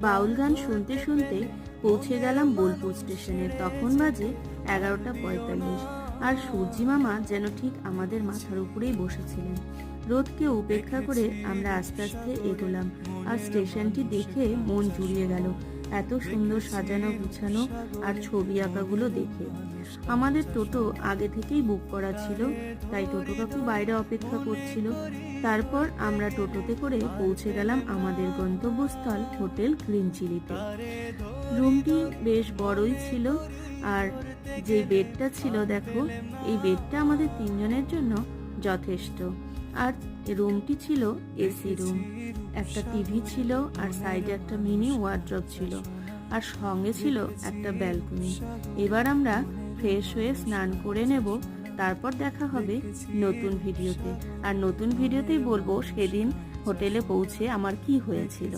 বাউল গান শুনতে শুনতে পৌঁছে গেলাম বোলপুর স্টেশনে। তখন বাজে 11:45 আর সূর্যি মামা যেন ঠিক আমাদের মাথার উপরেই বসেছিলেন। রোদকে উপেক্ষা করে আমরা আস্তে আস্তে এগোলাম আর স্টেশনটি দেখে মন জুড়িয়ে গেল। এত সুন্দর সাজানো গুছানো আর ছবি আঁকাগুলো দেখে। আমাদের টোটো আগে থেকেই বুক করা ছিল, তাই টোটো কাকু বাইরে অপেক্ষা করছিল। তারপর আমরা টোটোতে করে পৌঁছে গেলাম আমাদের গন্তব্যস্থল হোটেল গ্রিন চিলিতে। রুমটি বেশ বড়ই ছিল, আর যে বেডটা ছিল দেখো, এই বেডটা আমাদের তিনজনের জন্য যথেষ্ট। আর রুমটি ছিল এসি রুম, একটা টিভি ছিল আর সাইডে একটা মিনি ওয়ার্ড্রপ ছিল, আর সঙ্গে ছিল একটা ব্যালকনি। এবার আমরা ফ্রেশ হয়ে স্নান করে নেব, তারপর দেখা হবে নতুন ভিডিওতে। আর নতুন ভিডিওতেই বলবো সেদিন হোটেলে পৌঁছে আমার কি হয়েছিল।